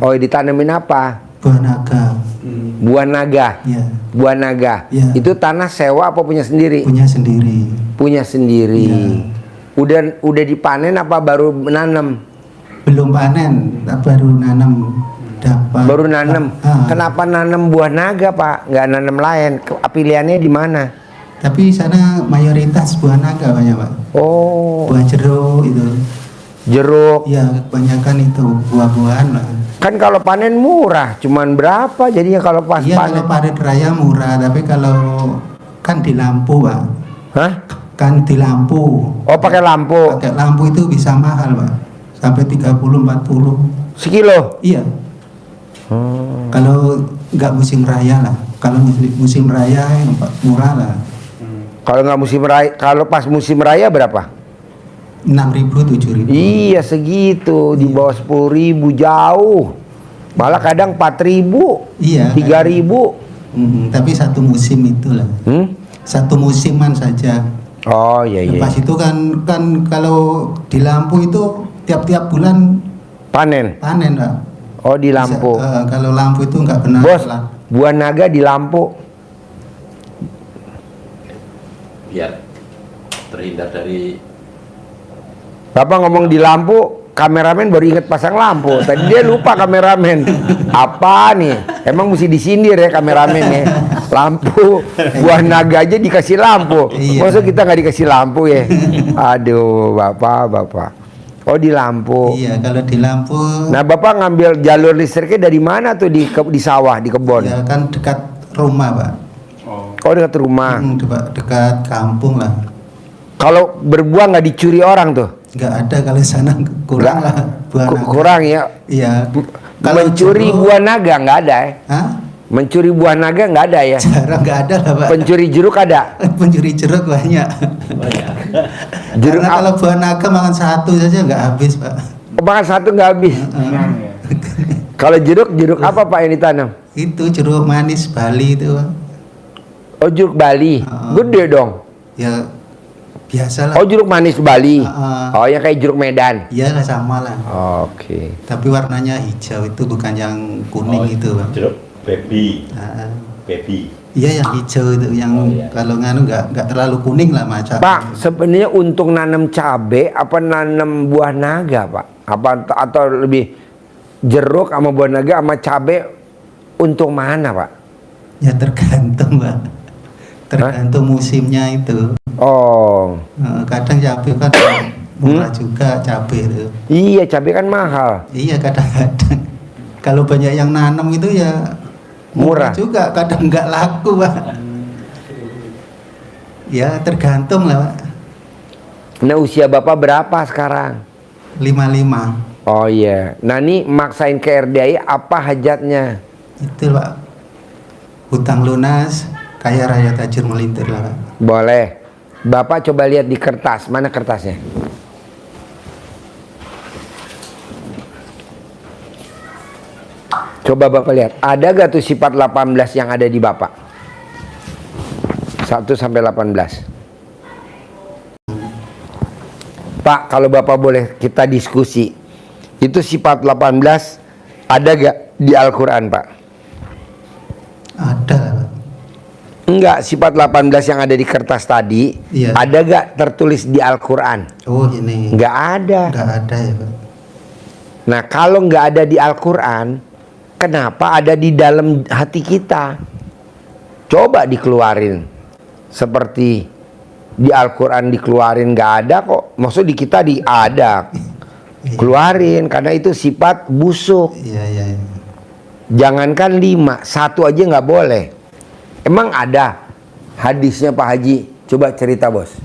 Oh, ditanamin apa? Buah naga. Buah naga. Ya. Buah naga. Ya. Itu tanah sewa apa punya sendiri? Punya sendiri. Punya sendiri. Ya. Udah dipanen apa baru nanam? Belum panen, baru nanam. Dapat. Baru nanam. Kenapa nanam buah naga, Pak? Nggak nanam lain? Pilihannya di mana? Tapi sana mayoritas buah naga banyak, Pak. Oh. Buah jeruk itu. Jeruk. Ya, kebanyakan itu buah-buahan lah. Kan kalau panen murah, cuman berapa jadinya kalau pas Iya, panen? kalau panen raya murah, tapi kalau kan di lampu, Pak. Hah? Kan di lampu. Oh, pakai lampu. Pakai lampu itu bisa mahal, Pak. Sampai 30-40. Sekilo. Iya. Kalau nggak musim raya lah. Kalau musim raya murah lah. Kalau nggak musim raya, kalau pas musim raya berapa? 6.000, 7.000. Iya segitu, di bawah 10.000 jauh. Malah kadang 4.000, Iya. 3.000. Tapi satu musim itulah. Satu musiman saja. Oh iya iya. Lepas itu kan kalau di lampu itu tiap-tiap bulan Panen. panen, Pak. Oh di lampu. Kalau lampu itu nggak pernah. Bos, buah naga di lampu. Biar terhindar dari. Bapak ngomong di lampu, kameramen baru inget pasang lampu. Tadi dia lupa kameramen. Apa nih? Emang mesti disindir ya kameramen ya. Lampu, buah naga aja dikasih lampu. Iya. Masa kita nggak dikasih lampu ya? Aduh, bapak. Oh di lampu. Iya, kalau di lampu. Nah, Bapak ngambil jalur listriknya dari mana tuh di sawah, di kebun? Ya kan dekat rumah, Pak. Oh, dekat rumah. Dekat kampung lah. Kalau berbuah nggak dicuri orang tuh? Nggak ada, kalau sana kurang lah buah naga. Kurang ya. Iya. Kalau Mencuri jeruk- buah naga nggak ada ya? Hah? Mencuri buah naga nggak ada ya? Jarang, nggak ada lah, Pak. Pencuri jeruk ada? Pencuri jeruk banyak. Jeruk Karena kalau buah naga makan satu saja nggak habis, Pak. makan satu nggak habis. Kalau jeruk apa Pak yang ditanam? Itu jeruk manis Bali itu, Pak. Oh jeruk Bali, gede dong. Ya biasa lah. Oh jeruk manis Bali. Uh-uh. Oh yang kayak jeruk Medan. Iya lah, sama lah. Oke. Tapi warnanya hijau, itu bukan yang kuning itu, Pak. Jeruk baby. Baby. Iya, yang hijau itu, yang kalau nganu nggak terlalu kuning lah macam. Pak, sebenarnya untuk nanam cabe apa nanam buah naga, Pak? Atau lebih jeruk sama buah naga sama cabe untuk mana, Pak? Ya tergantung, Pak. Tergantung musimnya itu. Oh. Kadang cabai kan murah juga cabai itu. Iya, cabe kan mahal. Iya, kadang-kadang. Kalau banyak yang nanam itu ya murah juga, kadang nggak laku, Pak. Ya tergantung lah, Pak. Nah, usia Bapak berapa sekarang? 55. Oh iya. Nah, ini maksain ke RDI apa hajatnya? Itu, Pak. Hutang lunas, kaya raya tajir melintir lah, Pak. Boleh. Bapak coba lihat di kertas. Mana kertasnya? Coba Bapak lihat. Ada gak tuh sifat 18 yang ada di Bapak? 1 sampai 18. Pak, kalau Bapak boleh kita diskusi. Itu sifat 18 ada gak di Al-Quran, Pak? Ada lah, Pak. Enggak, sifat 18 yang ada di kertas tadi, Iya. ada gak tertulis di Al-Quran? Oh ini. Enggak ada. Nggak ada ya, Pak. Nah, kalau nggak ada di Al-Quran, kenapa ada di dalam hati kita? Coba dikeluarin. Seperti di Al-Quran dikeluarin nggak ada kok. Maksud di kita ada. Keluarin, karena itu sifat busuk. Iya. Jangankan 5, 1 aja nggak boleh. Emang ada hadisnya Pak Haji? Coba cerita, Bos.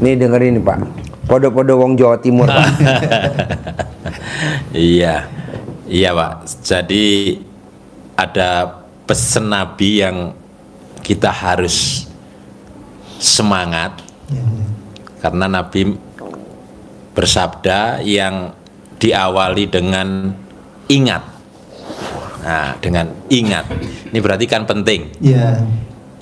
Nih dengerin nih, Pak. Podo-podo wong Jawa Timur, Pak. Iya, Pak. Jadi ada pesan Nabi yang kita harus semangat, karena Nabi bersabda yang diawali dengan ingat. Nah, dengan ingat, ini berarti kan penting. Iya.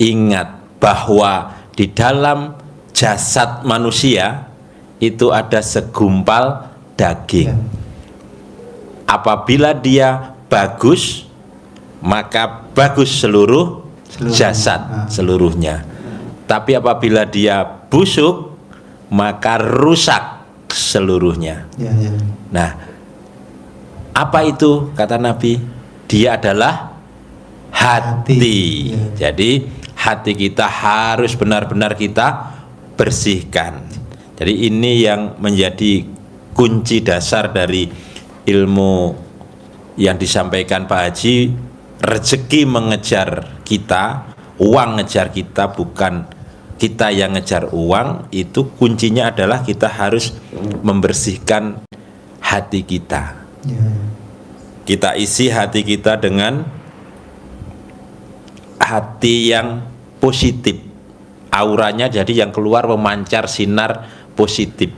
Ingat bahwa di dalam jasad manusia itu ada segumpal daging. Apabila dia bagus, maka bagus seluruh jasad seluruhnya. Tapi apabila dia busuk, maka rusak seluruhnya. Ya, ya. Nah, apa itu kata Nabi? Dia adalah hati. Ya. Jadi hati kita harus benar-benar kita bersihkan. Jadi ini yang menjadi kunci dasar dari ilmu yang disampaikan Pak Haji. Rezeki mengejar kita, uang ngejar kita, bukan kita yang ngejar uang. Itu kuncinya adalah kita harus membersihkan hati kita. Ya. Kita isi hati kita dengan hati yang positif, auranya jadi yang keluar memancar sinar positif.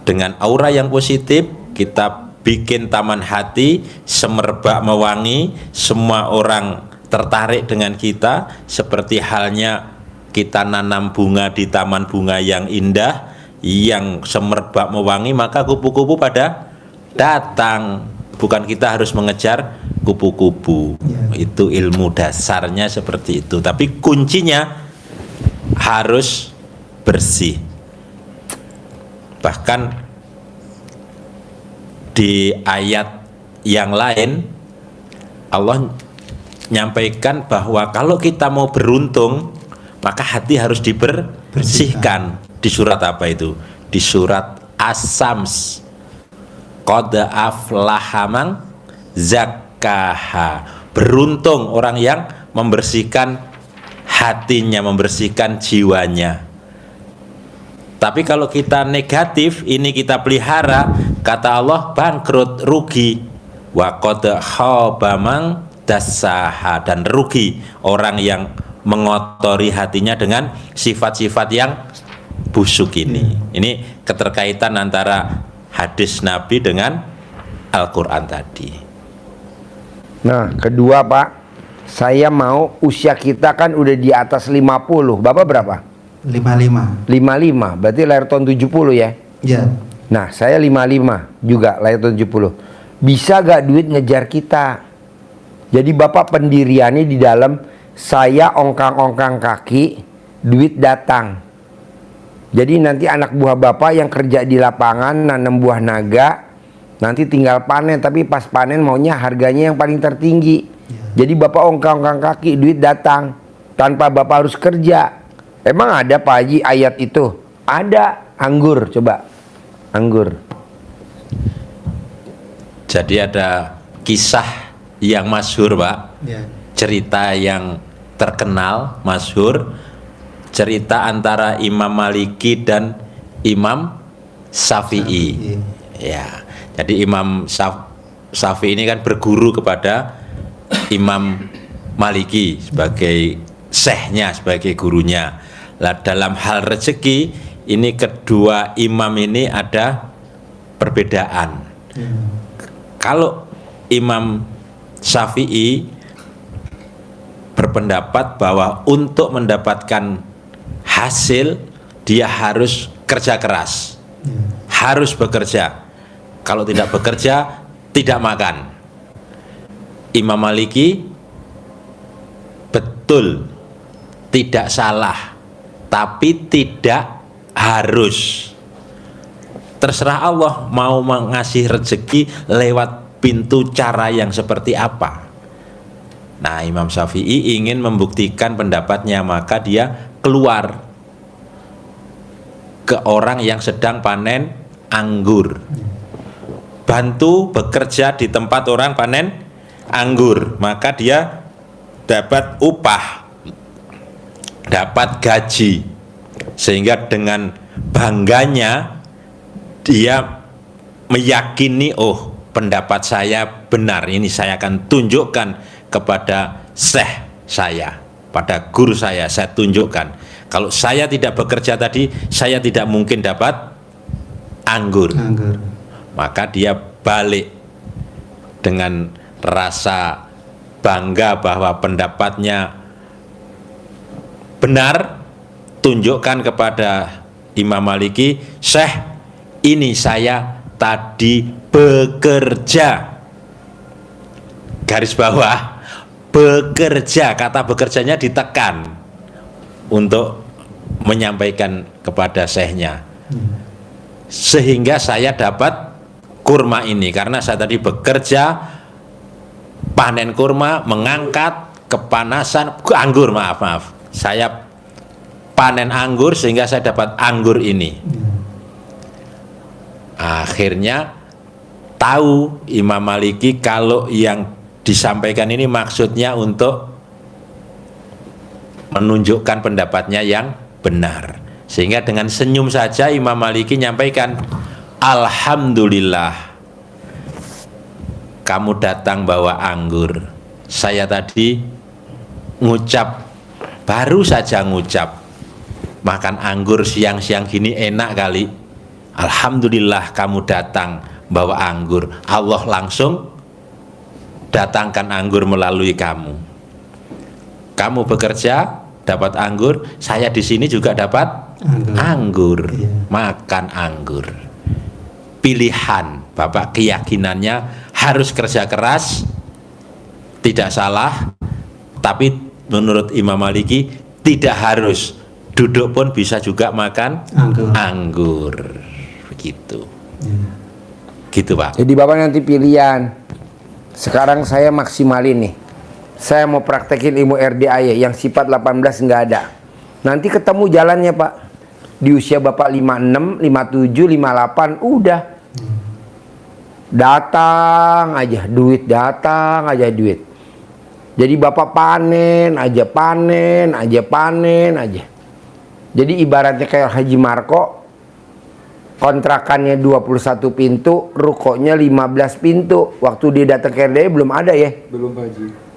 Dengan aura yang positif kita bikin taman hati semerbak mewangi, semua orang tertarik dengan kita, seperti halnya kita nanam bunga di taman bunga yang indah, yang semerbak mewangi, maka kupu-kupu pada datang. Bukan kita harus mengejar kupu-kupu. Itu ilmu dasarnya seperti itu. Tapi kuncinya harus bersih. Bahkan di ayat yang lain Allah nyampaikan bahwa kalau kita mau beruntung, maka hati harus dibersihkan. Di surat apa itu? Di surat As-Sams. Qad aflaha man zakkaha. Beruntung orang yang membersihkan hatinya, membersihkan jiwanya. Tapi kalau kita negatif, ini kita pelihara, kata Allah bangkrut, rugi. Wa qad khaba man dassaha, dan rugi orang yang mengotori hatinya dengan sifat-sifat yang busuk ini. Ini keterkaitan antara hadis Nabi dengan Al-Quran tadi. Nah, kedua Pak, saya mau usia kita kan udah di atas 50. Bapak berapa? 55. 55, berarti lahir tahun 70 ya? Ya. Nah, saya 55 juga, lahir tahun 70. Bisa gak duit ngejar kita? Jadi Bapak pendiriannya di dalam, saya ongkang-ongkang kaki, duit datang. Jadi nanti anak buah Bapak yang kerja di lapangan nanam buah naga, nanti tinggal panen, tapi pas panen maunya harganya yang paling tertinggi. Jadi Bapak ongkang-ongkang kaki, duit datang tanpa Bapak harus kerja. Emang ada Pak Haji ayat itu? Ada. Anggur, coba anggur. Jadi ada kisah yang masyhur Pak, Ya. cerita yang terkenal, masyhur, cerita antara Imam Maliki dan Imam Syafi'i. Ya, jadi Imam Syafi'i ini kan berguru kepada Imam Maliki sebagai syekhnya, sebagai gurunya. Lah dalam hal rezeki ini kedua imam ini ada perbedaan. Kalau Imam Syafi'i berpendapat bahwa untuk mendapatkan hasil dia harus kerja keras, harus bekerja. Kalau tidak bekerja tidak makan. Imam Maliki betul, tidak salah, tapi tidak harus. Terserah Allah mau mengasih rezeki lewat pintu cara yang seperti apa. Nah, Imam Syafi'i ingin membuktikan pendapatnya, maka dia keluar ke orang yang sedang panen anggur, bantu bekerja di tempat orang panen anggur, maka dia dapat upah, dapat gaji, sehingga dengan bangganya dia meyakini, oh pendapat saya benar, ini saya akan tunjukkan kepada syekh saya, pada guru saya tunjukkan. Kalau saya tidak bekerja tadi, saya tidak mungkin dapat anggur. Maka dia balik dengan rasa bangga bahwa pendapatnya benar, tunjukkan kepada Imam Maliki, Syekh, ini saya tadi bekerja. Garis bawah, bekerja. Kata bekerjanya ditekan untuk menyampaikan kepada syekhnya. Sehingga saya dapat kurma ini karena saya tadi bekerja panen kurma, mengangkat kepanasan anggur, maaf. Saya panen anggur sehingga saya dapat anggur ini. Akhirnya tahu Imam Maliki kalau yang disampaikan ini maksudnya untuk menunjukkan pendapatnya yang benar. Sehingga dengan senyum saja Imam Maliki nyampaikan, alhamdulillah kamu datang bawa anggur. Saya tadi baru saja ngucap makan anggur siang-siang gini enak kali. Alhamdulillah kamu datang bawa anggur. Allah langsung datangkan anggur melalui kamu. Kamu bekerja dapat anggur, saya di sini juga dapat anggur. Iya. Makan anggur. Pilihan, Bapak keyakinannya harus kerja keras, tidak salah, tapi menurut Imam Maliki tidak harus, duduk pun bisa juga makan anggur. Begitu. Gitu, Pak. Jadi Bapak nanti pilihan. Sekarang saya maksimalin nih. Saya mau praktekin ilmu RDAY yang sifat 18 nggak ada. Nanti ketemu jalannya, Pak. Di usia Bapak 56, 57, 58 udah. Datang aja duit, datang aja duit. Jadi Bapak panen aja. Jadi ibaratnya kayak Haji Marco, kontrakannya 21 pintu, rukonya 15 pintu. Waktu dia datang ke RDAY belum ada ya? Belum, Pak Haji.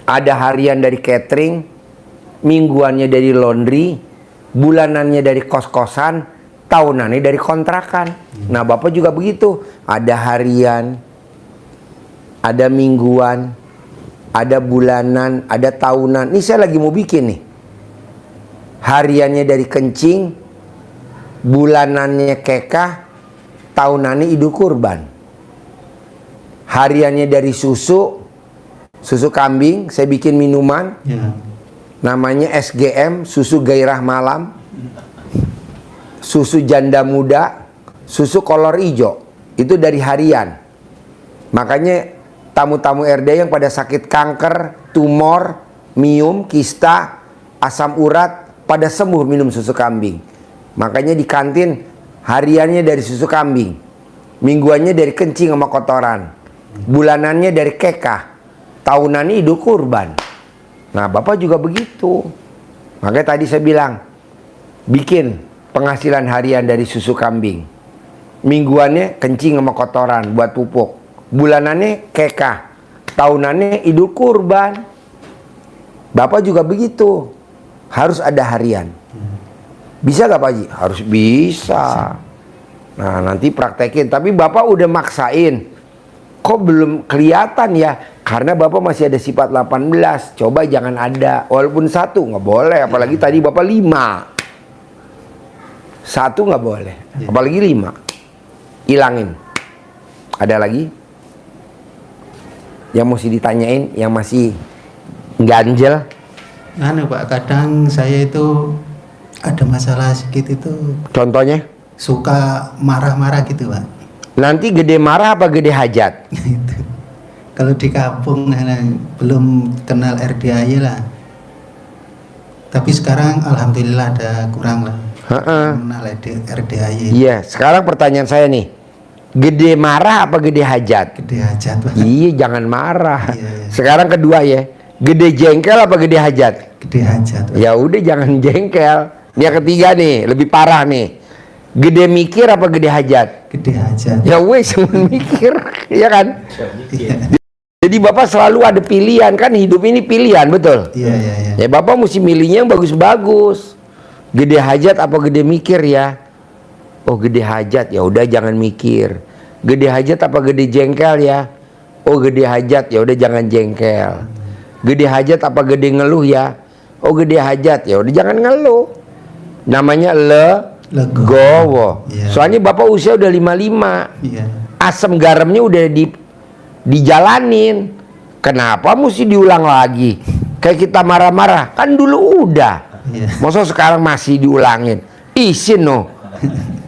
Ada harian dari catering, mingguannya dari laundry, bulanannya dari kos-kosan, tahunannya dari kontrakan. Nah, Bapak juga begitu. Ada harian, ada mingguan, ada bulanan, ada tahunan. Ini saya lagi mau bikin nih. Hariannya dari kencing, bulanannya kekah, tahunannya Idul Kurban. Hariannya dari susu kambing, saya bikin minuman. Ya. Namanya SGM, susu gairah malam. Susu janda muda, susu kolor hijau. Itu dari harian. Makanya tamu-tamu RD yang pada sakit kanker, tumor, miom, kista, asam urat, pada sembuh minum susu kambing. Makanya di kantin hariannya dari susu kambing, mingguannya dari kencing sama kotoran, bulanannya dari kekah, tahunannya Idul Kurban. Nah, Bapak juga begitu. Makanya tadi saya bilang, bikin penghasilan harian dari susu kambing, mingguannya kencing sama kotoran buat pupuk, bulanannya kekah, tahunannya Idul Kurban. Bapak juga begitu, harus ada harian. Bisa gak Pak Haji? Harus bisa. Nah, nanti praktekin. Tapi Bapak udah maksain, kok belum kelihatan ya? Karena Bapak masih ada sifat 18. Coba jangan ada, walaupun 1 nggak boleh. Apalagi tadi Bapak 5. 1 nggak boleh, apalagi 5. Hilangin. Ada lagi yang mesti ditanyain, yang masih ganjel? Pak, kadang saya itu ada masalah sedikit itu. Contohnya? Suka marah-marah gitu, Pak. Nanti gede marah apa gede hajat? Itu. Kalau di kampung belum kenal RDAY lah. Tapi sekarang alhamdulillah ada kurang lah. Kenal RDAY. Iya, sekarang pertanyaan saya nih. Gede marah apa gede hajat? Gede hajat, Pak. Iya, jangan marah. Iya. Sekarang kedua ya. Gede jengkel apa gede hajat? Gede hajat, Pak. Ya udah jangan jengkel. Yang ketiga nih, lebih parah nih. Gede mikir apa gede hajat? Gede hajat. Ya wes, cuma mikir, ya kan? Iya. Jadi Bapak selalu ada pilihan, kan hidup ini pilihan, betul? Iya. Ya Bapak mesti milihnya yang bagus-bagus. Gede hajat apa gede mikir ya? Oh gede hajat, ya udah jangan mikir. Gede hajat apa gede jengkel ya? Oh gede hajat, ya udah jangan jengkel. Gede hajat apa gede ngeluh ya? Oh gede hajat, ya udah jangan ngeluh. Namanya Legowo. Iya. Soalnya Bapak usia udah 55. Iya. Asam garamnya udah dijalanin. Kenapa mesti diulang lagi? Kayak kita marah-marah, kan dulu udah. Iya. Masa sekarang masih diulangin? Isin no.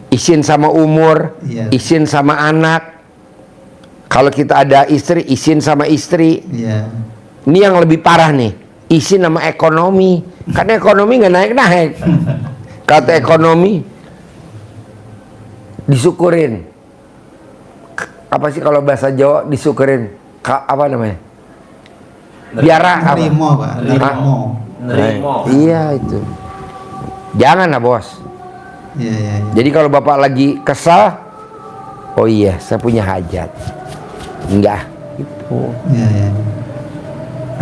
Isin sama umur, Iya. isin sama anak. Kalau kita ada istri, isin sama istri. Iya. Ini yang lebih parah nih, isin sama ekonomi. Karena ekonomi nggak naik-naik. Kata ekonomi, disyukurin. Apa sih kalau bahasa Jawa disyukurin? Apa namanya? Biara apa? Nerimo, Pak. Nerimo. Nerimo. Iya itu. Jangan lah bos. Iya, iya, iya. Jadi kalau Bapak lagi kesal, oh iya saya punya hajat. Enggak. Itu. Iya, iya.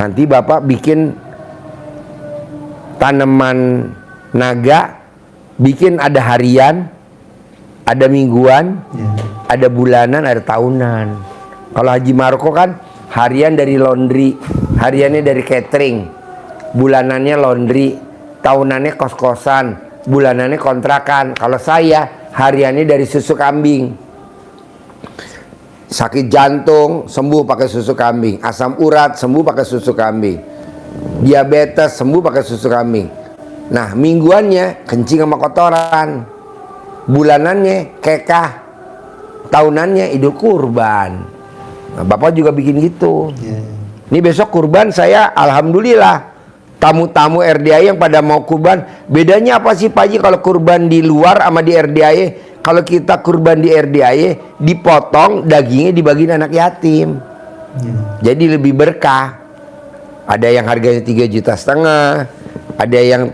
Nanti Bapak bikin tanaman naga, bikin ada harian, ada mingguan, Iya. ada bulanan, ada tahunan. Kalau Haji Marco kan harian dari laundry, hariannya dari catering, bulanannya laundry, tahunannya kos-kosan, bulanannya kontrakan. Kalau saya hariannya dari susu kambing. Sakit jantung sembuh pakai susu kambing, asam urat sembuh pakai susu kambing, diabetes sembuh pakai susu kambing. Nah mingguannya kencing sama kotoran, bulanannya kekah, tahunannya Idul Kurban. Nah, Bapak juga bikin gitu. Iya. Ini besok kurban saya alhamdulillah tamu-tamu RDAI yang pada mau kurban. Bedanya apa sih Pak Haji kalau kurban di luar sama di RDAI? Kalau kita kurban di RDAI dipotong dagingnya dibagiin anak yatim. Iya. Jadi lebih berkah. Ada yang harganya 3,5 juta, ada yang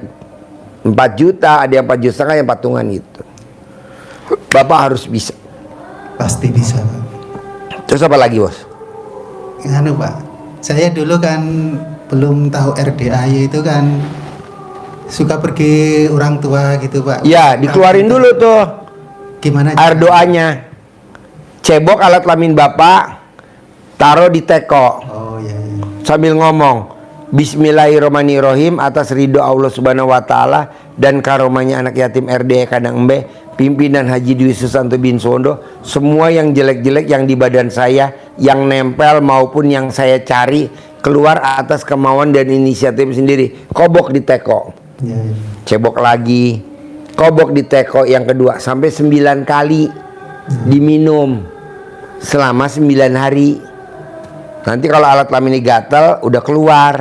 4 juta, ada yang 4,5 juta, yang patungan gitu. Bapak harus bisa. Pasti bisa, Pak. Terus apa lagi bos? Anu, Pak. Saya dulu kan belum tahu RDAY itu kan suka pergi orang tua gitu, Pak. Ya dikeluarin dulu tuh Gimana? air doanya. Cebok alat kelamin Bapak, taruh di teko Oh iya, iya. sambil ngomong Bismillahirrahmanirrahim atas ridho Allah Subhanahu wa taala dan karomanya anak yatim RDAI Kadang Embe, pimpinan Haji Dwi Susanto bin Sondo, semua yang jelek-jelek yang di badan saya, yang nempel maupun yang saya cari keluar atas kemauan dan inisiatif sendiri. Kobok di teko, Iya, iya. cebok lagi, kobok di teko yang kedua sampai 9 kali diminum selama 9 hari. Nanti kalau alat kelamin ini gatel udah keluar,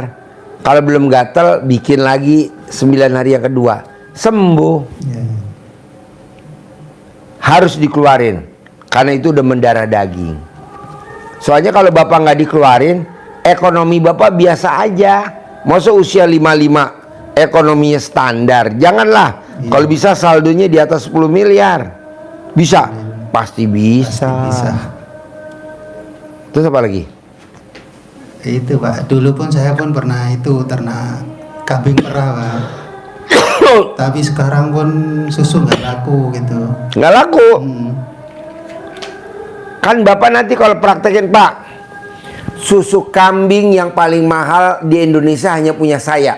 kalau belum gatel bikin lagi 9 hari yang kedua, sembuh. Iya, iya. Harus dikeluarin karena itu udah mendarah daging. Soalnya kalau Bapak nggak dikeluarin, ekonomi Bapak biasa aja. Masa usia 55 ekonominya standar? Janganlah. Iya. Kalau bisa saldonya di atas 10 miliar. Bisa? Pasti bisa. Pasti bisa. Terus apa lagi? Itu, Pak. Dulu pun saya pun pernah itu ternak kambing perah, Pak. Tapi sekarang pun susu nggak laku gitu. Nggak laku. Hmm. Kan Bapak nanti kalau praktekin Pak, susu kambing yang paling mahal di Indonesia hanya punya saya.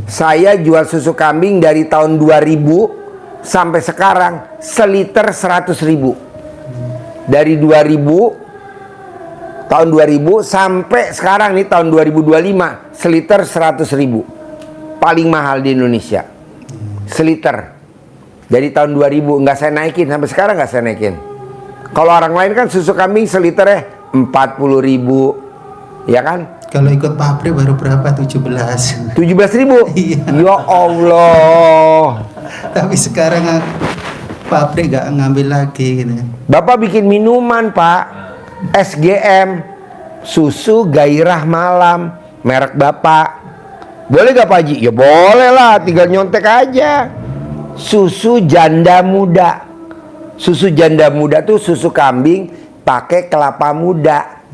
Saya jual susu kambing dari tahun 2000 sampai sekarang seliter 100.000. Dari 2000 tahun 2000 sampai sekarang nih tahun 2025 seliter 100.000. Paling mahal di Indonesia. Seliter. Dari tahun 2000 nggak saya naikin, sampai sekarang nggak saya naikin. Kalau orang lain kan susu kambing seliternya 40.000, ya kan? Kalau ikut pabrik baru berapa? 17. 17.000. Iya. Ya Allah. Tapi sekarang pabrik nggak ngambil lagi gitu. Bapak bikin minuman Pak, SGM, susu gairah malam, merek Bapak. Boleh gak Pak Haji? Ya boleh lah, tinggal nyontek aja. Susu janda muda. Susu janda muda tuh susu kambing pakai kelapa muda.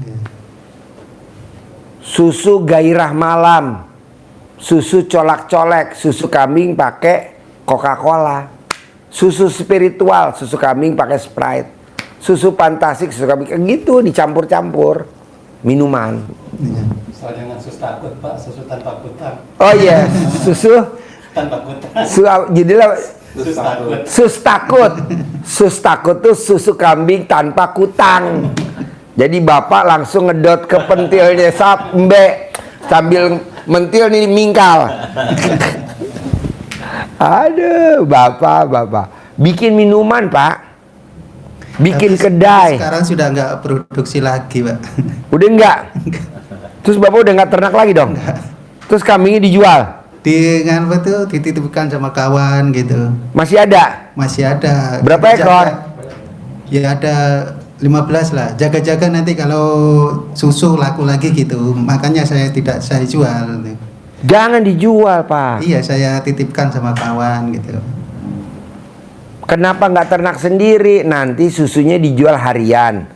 Susu gairah malam, susu colak-colek, susu kambing pakai Coca-Cola. Susu spiritual, susu kambing pakai Sprite. Susu fantastik, susu kambing gitu dicampur-campur minuman. Iya. Soal jangan sus takut Pak, susu tanpa kutang. Oh iya, susu Tanpa kutang. jadilah Sus takut. Sus takut tuh susu kambing tanpa kutang. Jadi bapak langsung ngedot ke pentilnya sambil mentil nih mingkal. Aduh, bapak. Bikin minuman, Pak. Bikin Tapi kedai. Sekarang sudah nggak produksi lagi, Pak. Udah enggak? Terus bapak udah nggak ternak lagi dong? Terus kambingnya dijual? Dengan apa tuh dititipkan sama kawan gitu. Masih ada? Masih ada. Berapa ekor? Ya ada 15 lah. Jaga-jaga nanti kalau susu laku lagi gitu. Makanya saya tidak saya jual. Jangan dijual, Pak. Iya, saya titipkan sama kawan gitu. Kenapa nggak ternak sendiri? Nanti susunya dijual harian.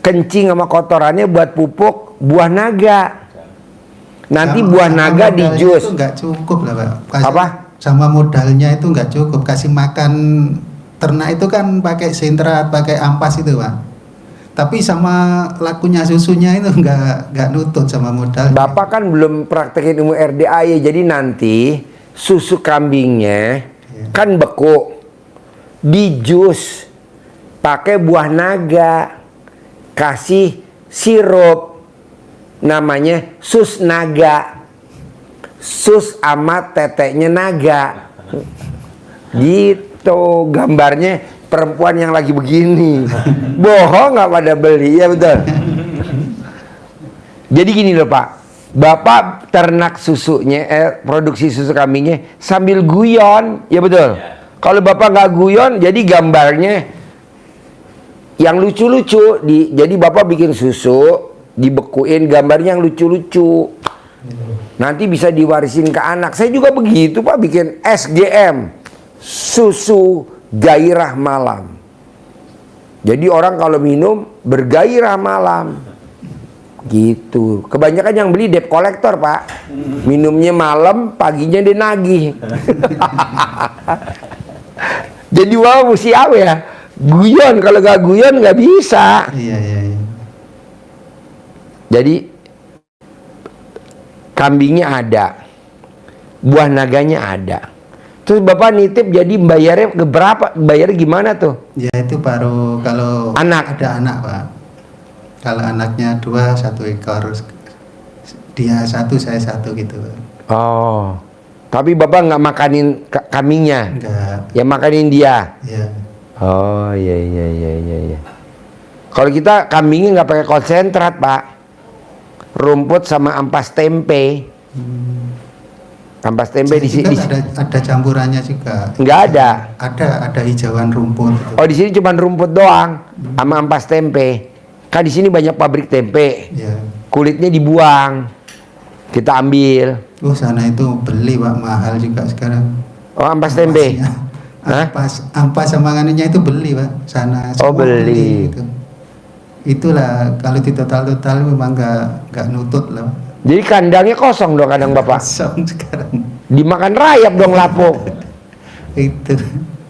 Kencing sama kotorannya buat pupuk buah naga. Nanti buah naga di jus. Itu nggak cukup lah, Pak. Apa? Sama modalnya itu nggak cukup. Kasih makan ternak itu kan pakai sentrat, pakai ampas itu, Pak. Tapi sama lakunya susunya itu nggak nutut sama modal. Bapak kan belum praktekin ilmu RDA ya. Jadi nanti susu kambingnya kan beku. Di jus pakai buah naga. Kasih sirup. Namanya sus naga. Sus amat teteknya naga. Gitu gambarnya perempuan yang lagi begini. Bohong nggak pada beli, ya betul. Jadi gini loh Pak, Bapak ternak susunya, produksi susu kambingnya sambil guyon, ya betul. Kalau Bapak nggak guyon, jadi gambarnya yang lucu-lucu. Jadi Bapak bikin susu, dibekuin gambarnya yang lucu-lucu. Nanti bisa diwarisin ke anak. Saya juga begitu Pak, bikin SGM, susu gairah malam. Jadi orang kalau minum bergairah malam. Gitu. Kebanyakan yang beli debt collector Pak. Minumnya malam, paginya dia nagih. Jadi wow, mesti apa ya? Guyon, kalau gak guyon gak bisa. Iya. Jadi kambingnya ada, buah naganya ada. Terus Bapak nitip, jadi bayarnya ke berapa? Bayarnya gimana tuh? Ya itu baru kalau Anak. ada anak, Pak. Kalau anaknya 2, 1 ekor. Dia 1, saya 1 gitu, Pak. Oh, tapi Bapak nggak makanin kambingnya? Enggak. Ya makanin dia. Ya. Oh iya. Kalau kita kambingnya nggak pakai konsentrat Pak, rumput sama ampas tempe. Ampas tempe di sini Ada campurannya juga. nggak ada. Ada hijauan rumput. Gitu. Oh di sini cuma rumput doang sama ampas tempe. Kan di sini banyak pabrik tempe. Ya. Kulitnya dibuang, kita ambil. Oh sana itu beli Pak, mahal juga sekarang. Oh ampas tempe. Hah? Ampas sama anunya itu beli Pak sana. Oh, semua beli. gitu. Itulah kalau di total memang nggak nutut lah. Jadi kandangnya kosong dong kandang Bapak. Kosong sekarang. Dimakan rayap dong lapuk. Itu.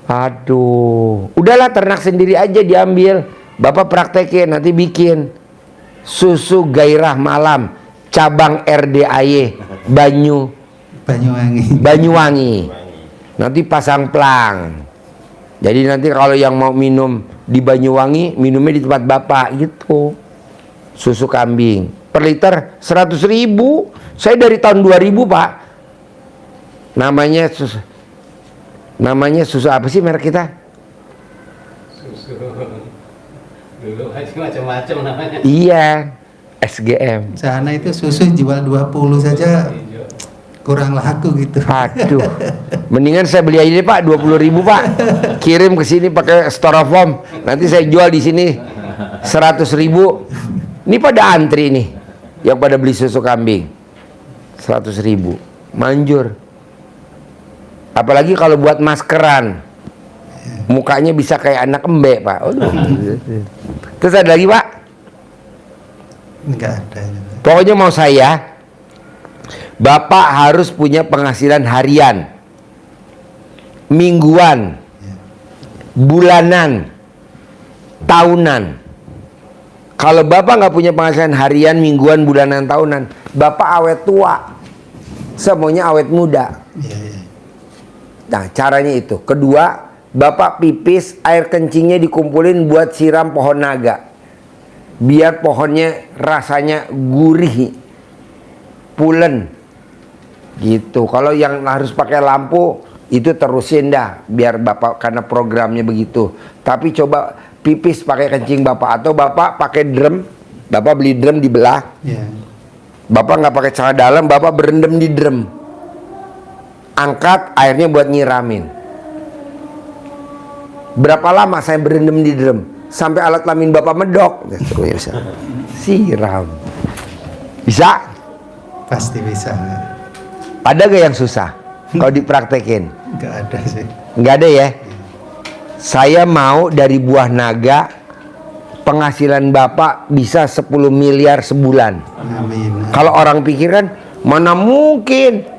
Aduh, udahlah ternak sendiri aja diambil. Bapak praktekin, nanti bikin susu gairah malam cabang RDAY Banyuwangi. Nanti pasang plang. Jadi nanti kalau yang mau minum di Banyuwangi, minumnya di tempat Bapak gitu. Susu kambing per liter 100.000. Saya dari tahun 2000 Pak. Namanya susu apa sih merek kita? Dulu macam-macam namanya. Iya, SGM. Sana itu susu jual 20 saja kurang laku gitu. Aduh, mendingan saya beli aja deh Pak, 20.000 Pak. Kirim ke sini pakai styrofoam. Nanti saya jual di sini 100.000. Ini pada antri nih, yang pada beli susu kambing 100.000, manjur. Apalagi kalau buat maskeran, mukanya bisa kayak anak embek Pak. Terus ada lagi Pak? Enggak ada. Pokoknya mau saya, Bapak harus punya penghasilan harian, mingguan, bulanan, tahunan. Kalau Bapak nggak punya penghasilan harian, mingguan, bulanan, tahunan, Bapak awet tua, semuanya awet muda. Iya. Nah, caranya itu. Kedua, Bapak pipis, air kencingnya dikumpulin buat siram pohon naga. Biar pohonnya rasanya gurih, pulen. Gitu. Kalau yang harus pakai lampu, itu terusin dah. Biar Bapak, karena programnya begitu. Tapi coba pipis pakai kencing Bapak. Atau Bapak pakai drum. Bapak beli drum dibelah. Ya. Bapak nggak pakai celana dalam, Bapak berendam di drum. Angkat airnya buat nyiramin. Berapa lama saya berendam di drum? Sampai alat kelamin Bapak medok. Bisa. Siram. Bisa? Pasti bisa. Ada gak yang susah? Kalau dipraktekin? Nggak ada sih. Nggak ada ya? Saya mau dari buah naga, penghasilan Bapak bisa 10 miliar sebulan. Amin. Kalau orang pikir kan, mana mungkin?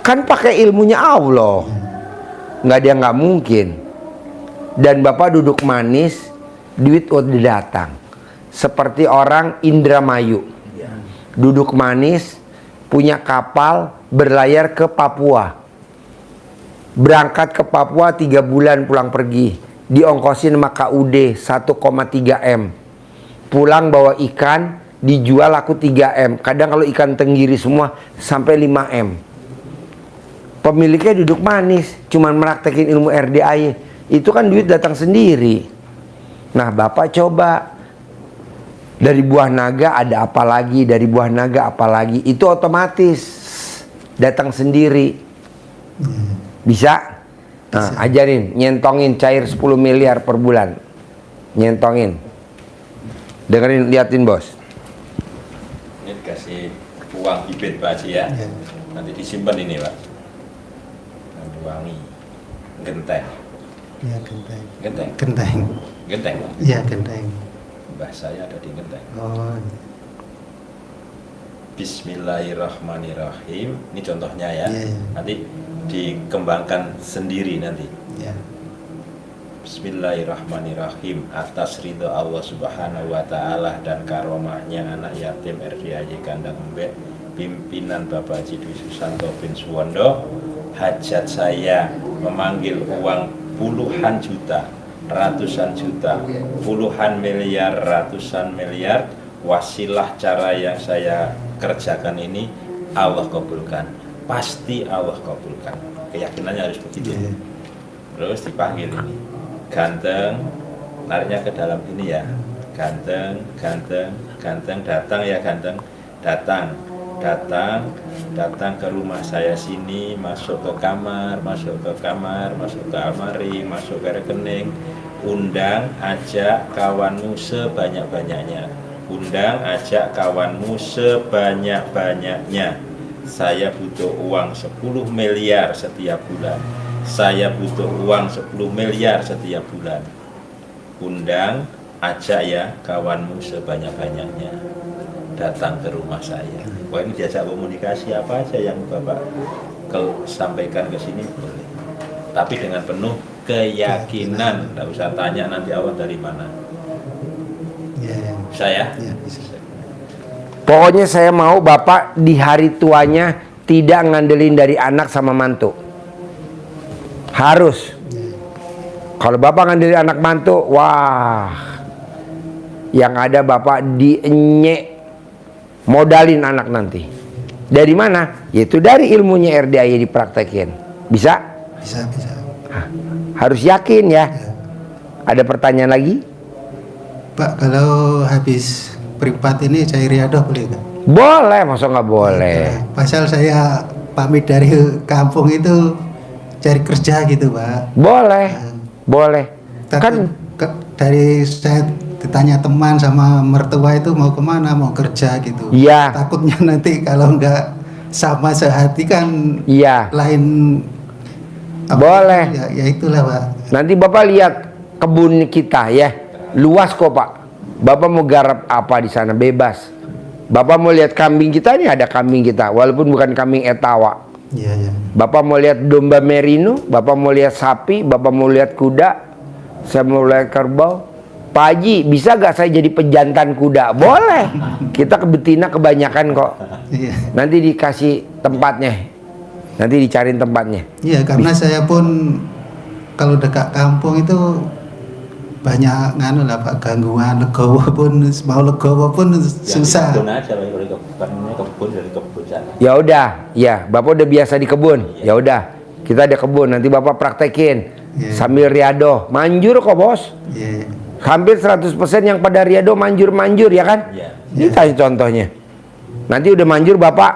Kan pakai ilmunya Allah. Nggak ada yang nggak mungkin. Dan Bapak duduk manis, duit udah datang. Seperti orang Indramayu. Duduk manis, punya kapal, berlayar ke Papua. Berangkat ke Papua 3 bulan pulang pergi. Diongkosin sama KUD 1,3 M. Pulang bawa ikan, dijual laku 3 M. Kadang kalau ikan tenggiri semua sampai 5 M. Pemiliknya duduk manis, cuman meraktekin ilmu RDAY. Itu kan duit datang sendiri. Nah, Bapak coba. Dari buah naga ada apa lagi, dari buah naga apa lagi. Itu otomatis datang sendiri. Bisa? Nah, ajarin, nyentongin cair 10 miliar per bulan. Nyentongin. Dengerin, liatin bos. Ini dikasih uang bibit Pak Haji ya. Ya. Nanti disimpan ini Pak. Nanti wangi. Genteng. Ya, genteng. Genteng. Genteng. Genteng Pak. Iya, genteng. Mbah saya ada di genteng. Oh. Bismillahirrahmanirrahim. Ini contohnya ya. Iya, iya. Nanti dikembangkan sendiri nanti. Ya. Bismillahirrahmanirrahim. Atas ridho Allah Subhanahu wa taala dan karomahnya anak yatim RDAY Kandang Embek, pimpinan Bapak Haji Dwi Susanto bin Suwondo, hajat saya memanggil uang puluhan juta, ratusan juta, puluhan miliar, ratusan miliar. Wasilah cara yang saya kerjakan ini Allah kabulkan. Pasti Allah kabulkan. Keyakinannya harus begitu. Iya. Terus dipanggil ini, ganteng, nariknya ke dalam ini ya, ganteng, ganteng, ganteng, datang ya ganteng, datang, datang, datang ke rumah saya sini, masuk ke kamar, masuk ke kamar, masuk ke almari, masuk ke rekening, undang, ajak kawanmu sebanyak-banyaknya, undang, ajak kawanmu sebanyak-banyaknya. Saya butuh uang 10 miliar setiap bulan. Saya butuh uang 10 miliar setiap bulan. Undang, ajak ya kawanmu sebanyak-banyaknya datang ke rumah saya. Wah, ini jasa komunikasi apa aja yang Bapak sampaikan ke sini boleh. Tapi dengan penuh keyakinan. Tidak usah tanya nanti Allah dari mana. Ya, ya. Bisa ya? Ya, bisa. Pokoknya saya mau Bapak di hari tuanya tidak ngandelin dari anak sama mantu. Harus. Kalau Bapak ngandelin anak mantu, wah, yang ada Bapak dienyek modalin anak nanti. Dari mana? Yaitu dari ilmunya RDAY dipraktekin. Bisa? Bisa, bisa. Harus yakin ya. Ada pertanyaan lagi? Pak, kalau habis privat ini cair riadoh boleh nggak? Boleh, masa nggak boleh? Pasal saya pamit dari kampung itu cari kerja gitu, Pak. Boleh, boleh. Kan dari saya ditanya teman sama mertua itu mau kemana, mau kerja gitu. Iya. Takutnya nanti kalau nggak sama sehati kan Iya. lain. Boleh. Ya itulah, Pak. Nanti Bapak lihat kebun kita ya, luas kok Pak. Bapak mau garap apa di sana bebas. Bapak mau lihat kambing kita, nih ada kambing kita, walaupun bukan kambing etawa. Iya, iya. Bapak mau lihat domba merino, Bapak mau lihat sapi, Bapak mau lihat kuda, saya mau lihat kerbau. Pak Haji, bisa gak saya jadi pejantan kuda? Boleh. Kita ke betina kebanyakan kok. Iya. Nanti dikasih tempatnya. Nanti dicariin tempatnya. Iya, karena saya pun kalau dekat kampung itu banyak nganu lah Pak, gangguan legowo pun, mau legowo pun susah. Kebun aja, kebun dari kebun sana. Ya udah, ya Bapak udah biasa di kebun. Ya udah, kita ada kebun. Nanti Bapak praktekin sambil riado. Manjur kok bos. Iya. Hampir 100% yang pada riado manjur ya kan? Iya. Ini tanya contohnya. Nanti udah manjur Bapak,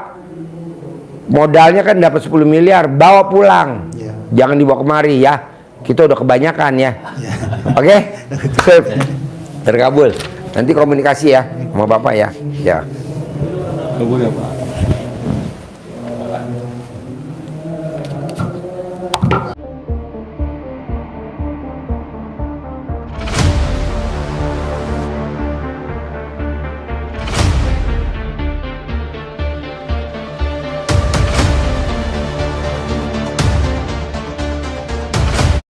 modalnya kan dapat 10 miliar, bawa pulang. Iya. Jangan dibawa kemari ya. Kita udah kebanyakan ya. Iya. Oke? Terkabul. Nanti komunikasi ya sama Bapak ya. Ya. Kebun ya Pak.